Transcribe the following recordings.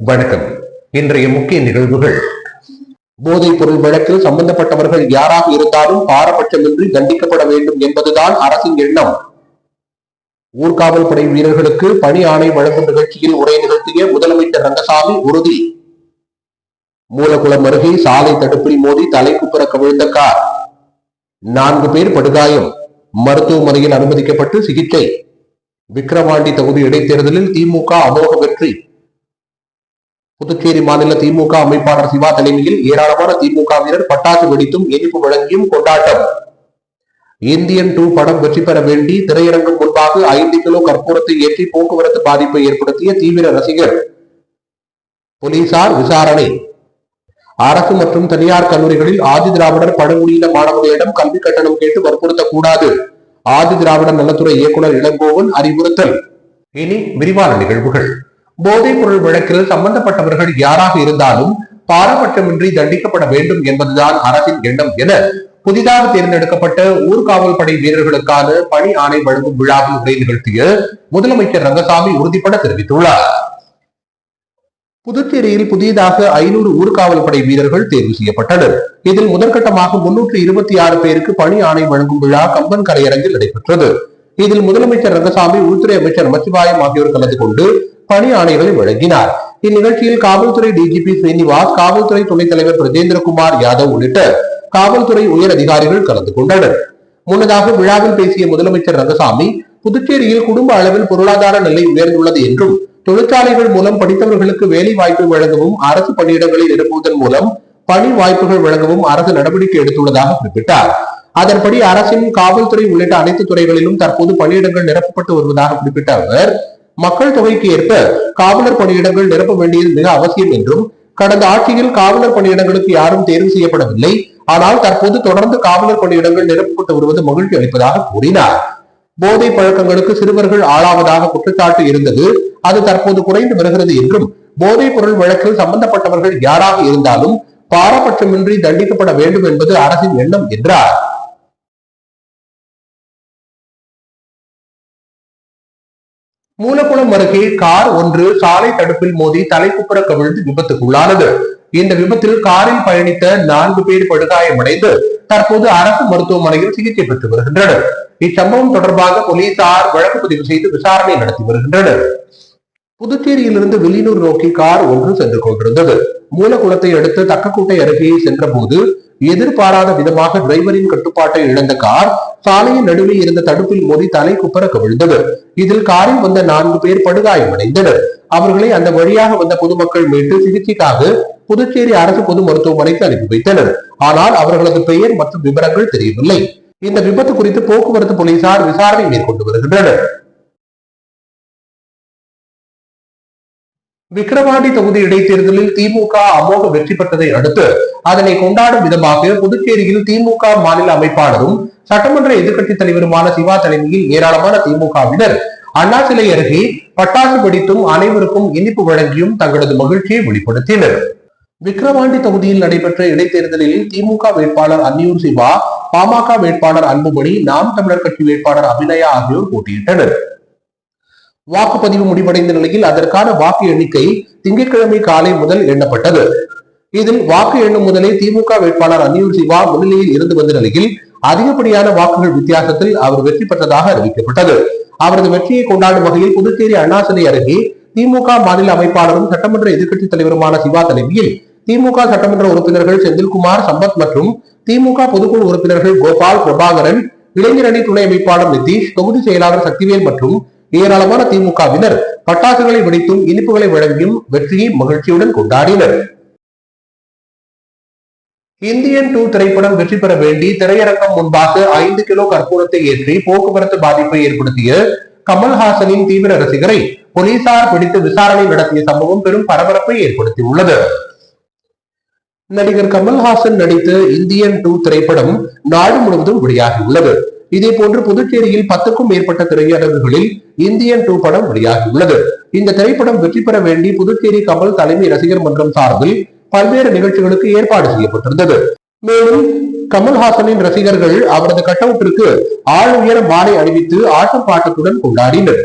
வணக்கம். இன்றைய முக்கிய நிகழ்வுகள். போதைப் பொருள் வழக்கில் சம்பந்தப்பட்டவர்கள் யாராக இருந்தாலும் பாரபட்சமின்றி தண்டிக்கப்பட வேண்டும் என்பதுதான் அரசின் எண்ணம். ஊர்காவல் படை வீரர்களுக்கு பணி ஆணை வழங்கும் நிகழ்ச்சியில் உரை நிகழ்த்திய முதலமைச்சர் ரங்கசாமி உறுதி. மூலகுளம் அருகே சாலை தடுப்பில் மோதி தலைக்குப்புற கவிழ்ந்த கார், 4 பேர் படுகாயம், மருத்துவமனையில் அனுமதிக்கப்பட்டு சிகிச்சை. விக்கிரவாண்டி தொகுதி இடைத்தேர்தலில் திமுக அமோக வெற்றி. புதுச்சேரி மாநில திமுக அமைப்பாளர் சிவா தலைமையில் ஏராளமான திமுகவினர் பட்டாசு வெடித்தும் இனிப்பு வழங்கியும் கொண்டாட்டம். இந்தியன் 2 படம் வெற்றி பெற வேண்டி திரையரங்கம் முன்பாக 5 கிலோ கற்பூரத்தை ஏற்றி போக்குவரத்து பாதிப்பை ஏற்படுத்திய தீவிர ரசிகர். போலீசார் விசாரணை. அரசு மற்றும் தனியார் கல்லூரிகளில் ஆதி திராவிடர் பழங்குடியின மாணவர்களிடம் கல்வி கட்டணம் கேட்டு வற்புறுத்தக்கூடாது. ஆதி திராவிடர் நலத்துறை இயக்குநர் இளங்கோவன் அறிவுறுத்தல். இனி விரிவான நிகழ்வுகள். போதைப் பொருள் வழக்கில் சம்பந்தப்பட்டவர்கள் யாராக இருந்தாலும் பாரபட்சமின்றி தண்டிக்கப்பட வேண்டும் என்பதுதான் அரசின் எண்ணம் என புதிதாக தேர்ந்தெடுக்கப்பட்ட ஊர்காவல் படை வீரர்களுக்கான பணி ஆணை வழங்கும் விழாவில் உரை நிகழ்த்திய முதலமைச்சர் ரங்கசாமி உறுதிபட தெரிவித்துள்ளார். புதுச்சேரியில் புதியதாக 500 ஊர்காவல் படை வீரர்கள் தேர்வு செய்யப்பட்டனர். இதில் முதற்கட்டமாக 326 பேருக்கு பணி ஆணை வழங்கும் விழா கம்பன் கரையரங்கில் நடைபெற்றது. இதில் முதலமைச்சர் ரங்கசாமி, உள்துறை அமைச்சர் நமச்சிவாயம் ஆகியோர் கலந்து கொண்டு பணி ஆணைகளை வழங்கினார். இந்நிகழ்ச்சியில் காவல்துறை டிஜிபி ஸ்ரீனிவாஸ், காவல்துறை துணைத் தலைவர் பிரஜேந்திரகுமார் யாதவ் உள்ளிட்ட காவல்துறை உயர் அதிகாரிகள் கலந்து கொண்டனர். முன்னதாக விழாவில் பேசிய முதலமைச்சர் ரங்கசாமி, புதுச்சேரியில் குடும்ப அளவில் பொருளாதார நிலை உயர்ந்துள்ளது என்றும், தொழிற்சாலைகள் மூலம் படித்தவர்களுக்கு வேலை வாய்ப்பு வழங்கவும், அரசு பணியிடங்களை நிரப்புவதன் மூலம் பணி வாய்ப்புகள் வழங்கவும் அரசு நடவடிக்கை எடுத்துள்ளதாக குறிப்பிட்டார். அதன்படி அரசின் காவல்துறை உள்ளிட்ட அனைத்து துறைகளிலும் தற்போது பணியிடங்கள் நிரப்பப்பட்டு வருவதாக குறிப்பிட்ட அவர், மக்கள் தொகைக்கு ஏற்ப காவலர் பணியிடங்கள் நிரப்ப வேண்டியது மிக அவசியம் என்றும், கடந்த ஆட்சியில் காவலர் பணியிடங்களுக்கு யாரும் தேர்வு செய்யப்படவில்லை. ஆனால் தற்போது தொடர்ந்து காவலர் பணியிடங்கள் நிரப்பப்பட்டு வருவது மகிழ்ச்சி அளிப்பதாக கூறினார். போதை பழக்கங்களுக்கு சிறுவர்கள் ஆளாவதாக குற்றச்சாட்டு இருந்தது. அது தற்போது குறைந்து வருகிறது என்றும், போதைப் பொருள் வழக்கில் சம்பந்தப்பட்டவர்கள் யாராக இருந்தாலும் பாரபட்சமின்றி தண்டிக்கப்பட வேண்டும் என்பது அரசின் எண்ணம் என்றார். மூலகுளம் அருகே கார் ஒன்று சாலை தடுப்பில் மோதி தலைக்குப்புற கவிழ்ந்து விபத்துக்குள்ளானது. இந்த விபத்தில் காரில் பயணித்த 4 பேர் படுகாயமடைந்து தற்போது அரசு மருத்துவமனையில் சிகிச்சை பெற்று வருகின்றனர். இச்சம்பவம் தொடர்பாக போலீசார் வழக்கு பதிவு செய்து விசாரணை நடத்தி வருகின்றனர். புதுச்சேரியிலிருந்து வெளியூர் நோக்கி கார் ஒன்று சென்று கொண்டிருந்தது. மூலகுளத்தை அடுத்து தக்கக்கூட்டை அருகே சென்ற போது எதிர்பாராத விதமாக டிரைவரின் கட்டுப்பாட்டை இழந்த கார் சாலையின் நடுவே இருந்த தடுப்பில் மோதி தலைக்குப்புற கவிழ்ந்தது. இதில் காரில் வந்த 4 பேர் படுகாயமடைந்தனர். அவர்களை அந்த வழியாக வந்த பொதுமக்கள் மீட்டு சிகிச்சைக்காக புதுச்சேரி அரசு பொது மருத்துவமனைக்கு அனுப்பி வைத்தனர். ஆனால் அவர்களது பெயர் மற்றும் விவரங்கள் தெரியவில்லை. இந்த விபத்து குறித்து போக்குவரத்து போலீசார் விசாரணை மேற்கொண்டு வருகின்றனர். விக்கிரவாண்டி தொகுதி இடைத்தேர்தலில் திமுக அமோக வெற்றி பெற்றதை அடுத்து அதனை கொண்டாடும் விதமாக புதுச்சேரியில் திமுக மாநில அமைப்பாளரும் சட்டமன்ற எதிர்க்கட்சித் தலைவருமான சிவா தலைமையில் ஏராளமான திமுகவினர் அண்ணா சிலை அருகே பட்டாசு வெடித்தும் அனைவருக்கும் இனிப்பு வழங்கியும் தங்களது மகிழ்ச்சியை வெளிப்படுத்தினர். விக்கிரவாண்டி தொகுதியில் நடைபெற்ற இடைத்தேர்தலில் திமுக வேட்பாளர் அன்னியூர் சிவா, பாமக வேட்பாளர் அன்புமணி, நாம் தமிழர் கட்சி வேட்பாளர் அபிநயா ஆகியோர் போட்டியிட்டனர். வாக்குப்பதிவு முடிவடைந்த நிலையில் அதற்கான வாக்கு எண்ணிக்கை திங்கட்கிழமை காலை முதல் எண்ணப்பட்டது. இதில் வாக்கு எண்ணும் முதலே திமுக வேட்பாளர் அன்னியூர் சிவா முன்னிலையில் இருந்து வந்த நிலையில் அதிகப்படியான வாக்குகள் வித்தியாசத்தில் அவர் வெற்றி பெற்றதாக அறிவிக்கப்பட்டது. அவரது வெற்றியை கொண்டாடும் வகையில் புதுச்சேரி அண்ணா சிலை அருகே திமுக மாநில அமைப்பாளரும் சட்டமன்ற எதிர்க்கட்சித் தலைவருமான சிவா தலைமையில் திமுக சட்டமன்ற உறுப்பினர்கள் செந்தில்குமார், சம்பத் மற்றும் திமுக பொதுக்குழு உறுப்பினர்கள் கோபால், பிரபாகரன், இளைஞரணி துணை அமைப்பாளர் நிதிஷ், தொகுதி செயலாளர் சக்திவேல் மற்றும் ஏராளமான திமுகவினர் பட்டாசுகளை வெடித்தும் இனிப்புகளை வழங்கியும் வெற்றியை மகிழ்ச்சியுடன் கொண்டாடினர். இந்தியன் 2 திரைப்படம் வெற்றி பெற வேண்டி திரையரங்கம் முன்பாக 5 கிலோ கற்பூரத்தை ஏற்றி போக்குவரத்து பாதிப்பை ஏற்படுத்திய கமல்ஹாசனின் தீவிர ரசிகரை போலீசார் பிடித்து விசாரணை நடத்திய சம்பவம் பெரும் பரபரப்பை ஏற்படுத்தியுள்ளது. நடிகர் கமல்ஹாசன் நடித்த இந்தியன் 2 திரைப்படம் நாடு முழுவதும் வெளியாகியுள்ளது. இதே போன்று புதுச்சேரியில் 10க்கும் மேற்பட்ட திரையரங்குகளில் இந்தியன் 2 படம் வெளியாகியுள்ளது. இந்த திரைப்படம் வெற்றி பெற வேண்டி புதுச்சேரி கமல் தலைமை ரசிகர் மன்றம் சார்பில் பல்வேறு நிகழ்ச்சிகளுக்கு ஏற்பாடு செய்யப்பட்டிருந்தது. மேலும் கமல்ஹாசனின் ரசிகர்கள் அவரது கட்டவுட்டிற்கு ஆள் உயர மாலை அணிவித்து ஆட்டம் பாட்டத்துடன் கொண்டாடினர்.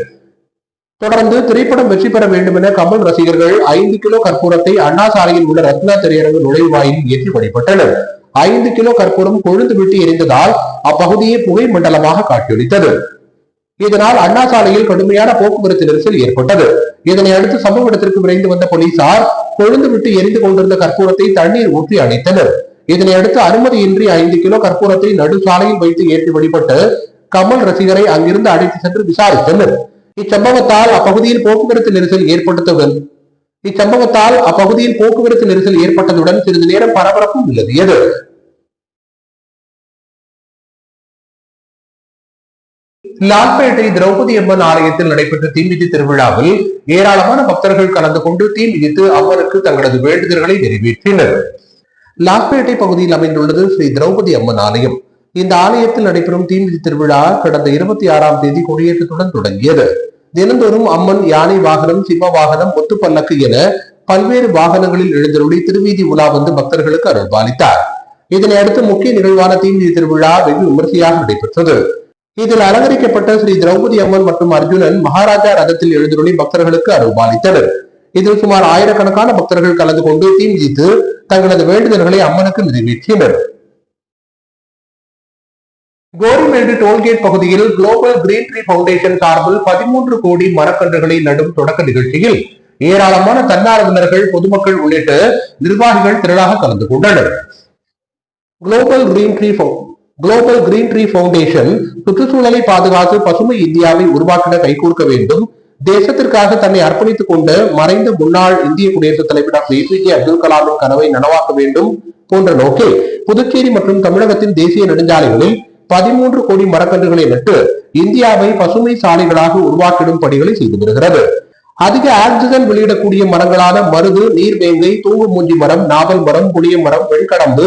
தொடர்ந்து திரைப்படம் வெற்றி பெற வேண்டும் என கமல் ரசிகர்கள் 5 கிலோ கற்பூரத்தை அண்ணா சாலையில் உள்ள ரத்னா திரையரங்கு நுழைவாயில் ஏற்றி வழிபட்டனர். 5 கிலோ கற்பூரம் கொழுந்து விட்டு எரிந்ததால் அப்பகுதியே புகை மண்டலமாக காட்சியளித்தது. இதனால் அண்ணா சாலையில் கடுமையான போக்குவரத்து நெரிசல் ஏற்பட்டது. இதனை அடுத்து சம்பவ இடத்திற்கு விரைந்து வந்த போலீசார் கொழுந்து விட்டு எரிந்து கொண்டிருந்த கற்பூரத்தை தண்ணீர் ஊற்றி அணைத்தனர். இதனை அடுத்து அனுமதியின்றி 5 கிலோ கற்பூரத்தை நடு சாலையில் வைத்து ஏற்றி வழிபட்டு கமல் ரசிகரை அங்கிருந்து அழைத்து சென்று விசாரித்தனர். இச்சம்பவத்தால் அப்பகுதியில் போக்குவரத்து நெரிசல் ஏற்பட்டதுடன் சிறிது நேரம் பரபரப்பும் நிலவியது. லால்பேட்டை திரௌபதி அம்மன் ஆலயத்தில் நடைபெற்ற தீமிதி திருவிழாவில் ஏராளமான பக்தர்கள் கலந்து கொண்டு தீ மிதித்து அம்மனுக்கு தங்களது வேண்டுதல்களை நிறைவேற்றினர். லால்பேட்டை பகுதியில் அமைந்துள்ளது ஸ்ரீ திரௌபதி அம்மன் ஆலயம். இந்த ஆலயத்தில் நடைபெறும் தீமிதி திருவிழா கடந்த 26ஆம் தேதி கொடியேற்றத்துடன் தொடங்கியது. தினந்தோறும் அம்மன் யானை வாகனம், சிம்ம வாகனம், முத்துப்பல்லக்கு என பல்வேறு வாகனங்களில் எழுந்தருளி திருவீதி உலா வந்து பக்தர்களுக்கு அருள்பாலித்தார். இதனை அடுத்து முக்கிய நிகழ்வான தீமிதி திருவிழா வெகு விமர்சையாக நடைபெற்றது. இதில் அலங்கரிக்கப்பட்ட ஸ்ரீ திரௌபதி அம்மன் மற்றும் அர்ஜுனன் மகாராஜா ரதத்தில் எழுந்தருளி பக்தர்களுக்கு அருள்பாலித்தனர். இதில் சுமார் ஆயிரக்கணக்கான பக்தர்கள் கலந்து கொண்டு தீ மிதித்து தங்களது வேண்டுதல்களை அம்மனுக்கு நிறைவேற்றினர். கோரிமேடு டோல்கேட் பகுதியில் குளோபல் கிரீன் ட்ரீ பவுண்டேஷன் சார்பில் 13 கோடி மரக்கன்றுகளை நடும் தொடக்க நிகழ்ச்சியில் ஏராளமான தன்னார்வலர்கள், பொதுமக்கள் உள்ளிட்ட நிர்வாகிகள் திரளாக கலந்து கொண்டனர். குளோபல் கிரீன் ட்ரீ பவுண்டேஷன் சுற்றுச்சூழலை பாதுகாத்து பசுமை இந்தியாவை உருவாக்கிட கைகோர்க்க வேண்டும், தேசத்திற்காக தன்னை அர்ப்பணித்துக் கொண்ட மறைந்த முன்னாள் இந்திய குடியரசுத் தலைவர் டாக்டர் APJ அப்துல் கலாமின் கனவை நனவாக்க வேண்டும் போன்ற நோக்கில் புதுச்சேரி மற்றும் தமிழகத்தின் தேசிய நெடுஞ்சாலைகளில் 13 கோடி மரக்கன்றுகளை நட்டு இந்தியாவை பசுமை சாலைகளாக உருவாக்கிடும் பணிகளை செய்து வருகிறது. அதிக ஆக்சிஜன் வெளியிடக்கூடிய மரங்களான மருது, நீர்வேங்கை, தூங்கு மூஞ்சி மரம், நாவல் மரம், புளிய மரம், வெண்கடம்பு,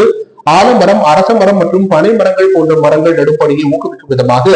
ஆலமரம், அரச மரம் மற்றும் பனை மரங்கள் போன்ற மரங்கள் நடும் பணியை ஊக்குவிக்கும் விதமாக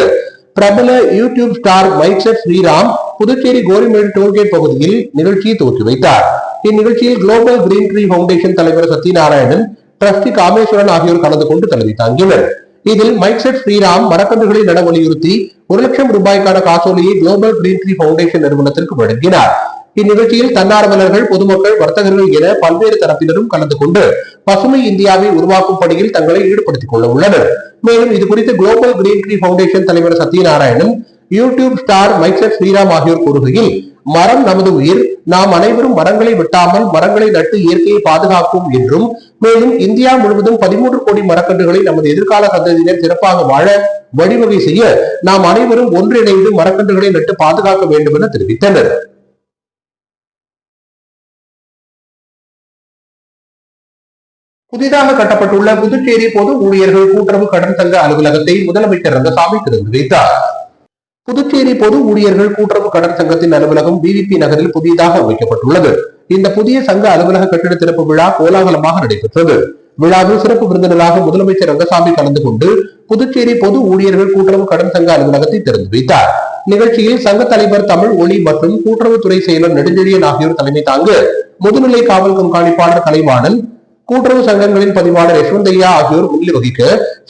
பிரபல YouTube star Micset Sriram Puducherry Gorimedu toll gate பகுதியில் நிகழ்ச்சியை துவக்கி வைத்தார். இந்நிகழ்ச்சியில் குளோபல் கிரீன் ட்ரீ பவுண்டேஷன் தலைவர் சத்யநாராயணன், டிரஸ்டி காமேஸ்வரன் ஆகியோர் கலந்து கொண்டு தலைமை தாங்கினர். இதில் மைக்செட் ஸ்ரீராம் மரக்கன்றுகளை நட வலியுறுத்தி 1 லட்சம் ரூபாய்க்கான காசோலையை குளோபல் கிரீன் ட்ரீ பவுண்டேஷன் நிறுவனத்திற்கு வழங்கினார். இந்நிகழ்ச்சியில் தன்னார்வலர்கள், பொதுமக்கள், வர்த்தகர்கள் என பல்வேறு தரப்பினரும் கலந்து கொண்டு பசுமை இந்தியாவை உருவாக்கும் பணியில் தங்களை ஈடுபடுத்திக் கொள்ள உள்ளனர். மேலும் இது குறித்து குளோபல் கிரீன் ட்ரீ பவுண்டேஷன் தலைவர் Sathyanarayanan, YouTube star Micset Sriram ஆகியோர் கூறுகையில், மரம் நமது உயிர், நாம் அனைவரும் மரங்களை வெட்டாமல் மரங்களை நட்டு இயற்கையை பாதுகாப்போம் என்றும், மேலும் இந்தியா முழுவதும் 13 கோடி மரக்கன்றுகளை நமது எதிர்கால சந்ததியினர் சிறப்பாக வாழ வழிவகை செய்ய நாம் அனைவரும் ஒன்றிணைந்து மரக்கன்றுகளை நட்டு பாதுகாக்க வேண்டும் என தெரிவித்தனர். புதிதாக கட்டப்பட்டுள்ள புதுச்சேரி பொது ஊழியர்கள் கூட்டுறவு கடன் சங்க அலுவலகத்தை முதலமைச்சர் ரங்கசாமி திறந்து வைத்தார். புதுச்சேரி பொது ஊழியர்கள் கூட்டுறவு கடன் சங்கத்தின் அலுவலகம் VVP நகரில் புதிதாக அமைக்கப்பட்டுள்ளது. இந்த புதிய சங்க அலுவலக கட்டிட திறப்பு விழா கோலாகலமாக நடைபெற்றது. விழாவில் சிறப்பு விருந்தினராக முதலமைச்சர் ரங்கசாமி கலந்து கொண்டு புதுச்சேரி பொது ஊழியர்கள் கூட்டுறவு கடன் சங்க அலுவலகத்தை திறந்து வைத்தார். நிகழ்ச்சியில் சங்க தலைவர் தமிழ் ஒளி மற்றும் கூட்டுறவுத்துறை செயலர் நெடுஞ்செழியன் ஆகியோர் தலைமை தாங்க முதுநிலை காவல் கண்காணிப்பாளர் கலைவாணன், கூட்டுறவு சங்கங்களின் பதிவாளர் யஷ்வந்தையா ஆகியோர் முன்னிலை வகிக்க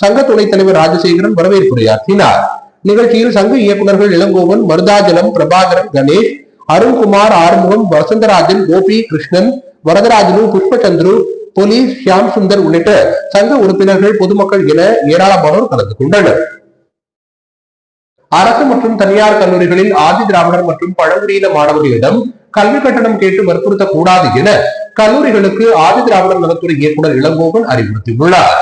சங்க துணைத் தலைவர் ராஜசேகரன் வரவேற்புரையாற்றினார். நிகழ்ச்சியில் சங்க இயக்குநர்கள் இளங்கோவன், மருதாஜலம், பிரபாகரன், கணேஷ், அருண்குமார், ஆறுமுகம், வசந்தராஜன், கோபி, கிருஷ்ணன், வரதராஜனு, புஷ்பச்சந்திரு, போலீஸ், ஷியாம் சுந்தர் உள்ளிட்ட சங்க உறுப்பினர்கள், பொதுமக்கள் என ஏராளமானோர் கலந்து கொண்டனர். அரசு மற்றும் தனியார் கல்லூரிகளில் ஆதி திராவிடர் மற்றும் பழங்குடியின மாணவர்களிடம் கல்வி கட்டணம் கேட்டு வற்புறுத்தக் கூடாது என கல்லூரிகளுக்கு ஆதி திராவிடர் நலத்துறை இயக்குநர் இளங்கோவன் அறிவுறுத்தியுள்ளார்.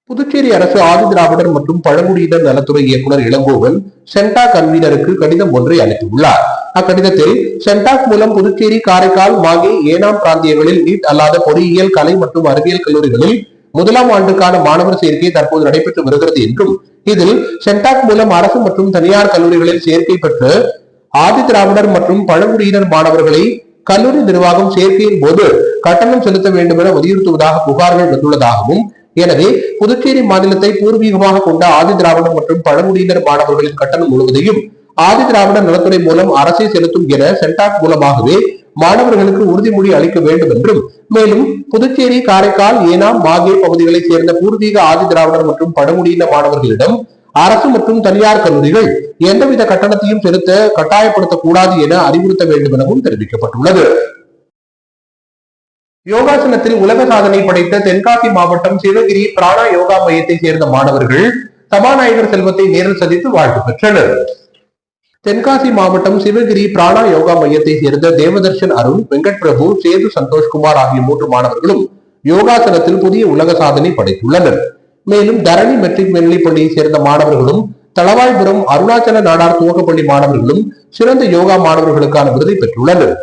புதுச்சேரி அரசு ஆதி திராவிடர் மற்றும் பழங்குடியினர் நலத்துறை இயக்குநர் இளங்கோவன் சென்டாக் கன்வீனருக்கு கடிதம் ஒன்றை அனுப்பியுள்ளார். அக்கடிதத்தில் சென்டாக் மூலம் புதுச்சேரி, காரைக்கால், மாகே, ஏனாம் பிராந்தியங்களில் நீட் அல்லாத பொறியியல், கலை மற்றும் அறிவியல் கல்லூரிகளில் 1ஆம் ஆண்டுக்கான மாணவர் சேர்க்கை தற்போது நடைபெற்று வருகிறது என்றும், இதில் சென்டாக் மூலம் அரசு மற்றும் தனியார் கல்லூரிகளில் சேர்க்கை பெற்று ஆதி திராவிடர் மற்றும் பழங்குடியினர் மாணவர்களை கல்லூரி நிர்வாகம் சேர்க்கையின் போது கட்டணம் செலுத்த வேண்டும் என வலியுறுத்துவதாக புகார்கள் வந்துள்ளதாகவும், எனவே புதுச்சேரி மாநிலத்தை பூர்வீகமாக கொண்ட ஆதி திராவிடர் மற்றும் பழங்குடியினர் மாணவர்களின் கட்டணம் முழுவதையும் ஆதி திராவிடர் நலத்துறை மூலம் அரசே செலுத்தும் என சென்டாக் மூலமாகவே மாணவர்களுக்கு உறுதிமொழி அளிக்க வேண்டும் என்றும், மேலும் புதுச்சேரி, காரைக்கால், ஏனாம், மாகே பகுதிகளைச் சேர்ந்த பூர்வீக ஆதி திராவிடர் மற்றும் பழங்குடியின மாணவர்களிடம் அரசு மற்றும் தனியார் கல்லூரிகள் எந்தவித கட்டணத்தையும் செலுத்த கட்டாயப்படுத்தக்கூடாது என அறிவுறுத்த வேண்டும் எனவும் தெரிவிக்கப்பட்டுள்ளது. யோகாசனத்தில் உலக சாதனை படைத்த தென்காசி மாவட்டம் சிவகிரி பிராணா யோகா மையத்தை சேர்ந்த மாணவர்கள் சபாநாயகர் செல்வத்தை நேரில் சந்தித்து வாழ்த்து பெற்றனர். தென்காசி மாவட்டம் சிவகிரி பிராணா யோகா மையத்தை சேர்ந்த தேவதர்ஷன் அருண், வெங்கட் பிரபு, சேது சந்தோஷ்குமார் ஆகிய 3 மாணவர்களும் யோகாசனத்தில் புதிய உலக சாதனை படைத்துள்ளனர். மேலும் தரணி மெட்ரிக் மேல்நிலைப் பள்ளியை சேர்ந்த மாணவர்களும் தளவாய்புரம் அருணாச்சல நாடார் துவக்கப்பள்ளி மாணவர்களும் சிறந்த யோகா மாணவர்களுக்கான விருதை பெற்றுள்ளனர்.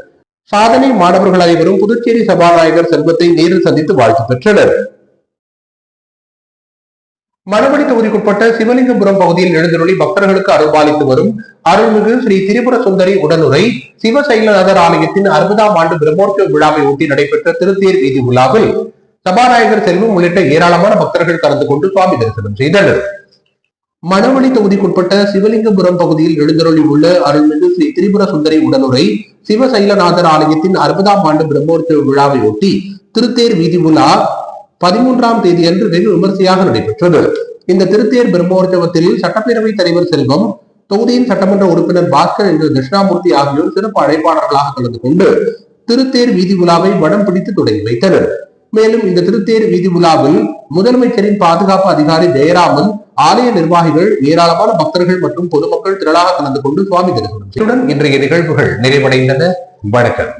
சாதனை மாணவர்கள் அனைவரும் புதுச்சேரி சபாநாயகர் செல்வத்தை நேரில் சந்தித்து வாழ்த்து பெற்றனர். மணவெளி தொகுதிக்குட்பட்ட சிவலிங்கபுரம் பகுதியில் எழுந்தருளி பக்தர்களுக்கு அருள்பாலித்து வரும் அருள்மிகு ஸ்ரீ திரிபுர சுந்தரி உடனுரை சிவசைலநாதர் ஆலயத்தின் 60ஆம் ஆண்டு பிரம்மோற்சவ விழாவை ஒட்டி நடைபெற்ற திருத்தேர் வீதி உலாவில் சபாநாயகர் செல்வம் உள்ளிட்ட ஏராளமான பக்தர்கள் கலந்து கொண்டு சுவாமி தரிசனம் செய்தனர். மணவெளி தொகுதிக்குட்பட்ட சிவலிங்கபுரம் பகுதியில் எழுந்தருளி உள்ள அருள்மிகு ஸ்ரீ திரிபுர சுந்தரி உடனுரை சிவசைலநாதர் ஆலயத்தின் 60ஆம் ஆண்டு பிரம்மோற்சவ விழாவை ஒட்டி திருத்தேர் வீதி உலா 13ஆம் தேதி அன்று வெகு விமர்சையாக நடைபெற்றது. இந்த திருத்தேர் பிரம்மோற்சவத்தில் சட்டப்பேரவை தலைவர் செல்வம், தொகுதியின் சட்டமன்ற உறுப்பினர் பாஸ்கர் என்ற தட்சிணாமூர்த்தி ஆகியோர் சிறப்பு அழைப்பாளர்களாக கலந்து கொண்டு திருத்தேர் வீதி உலாவை வடம் பிடித்து தொடங்கி வைத்தனர். மேலும் இந்த திருத்தேர் வீதி உலாவில் முதலமைச்சரின் பாதுகாப்பு அதிகாரி ஜெயராமன், ஆலய நிர்வாகிகள், ஏராளமான பக்தர்கள் மற்றும் பொதுமக்கள் திரளாக கலந்து கொண்டு சுவாமி தரிசனம். இன்றைய நிகழ்வுகள் நிறைவடைந்தன. வணக்கம்.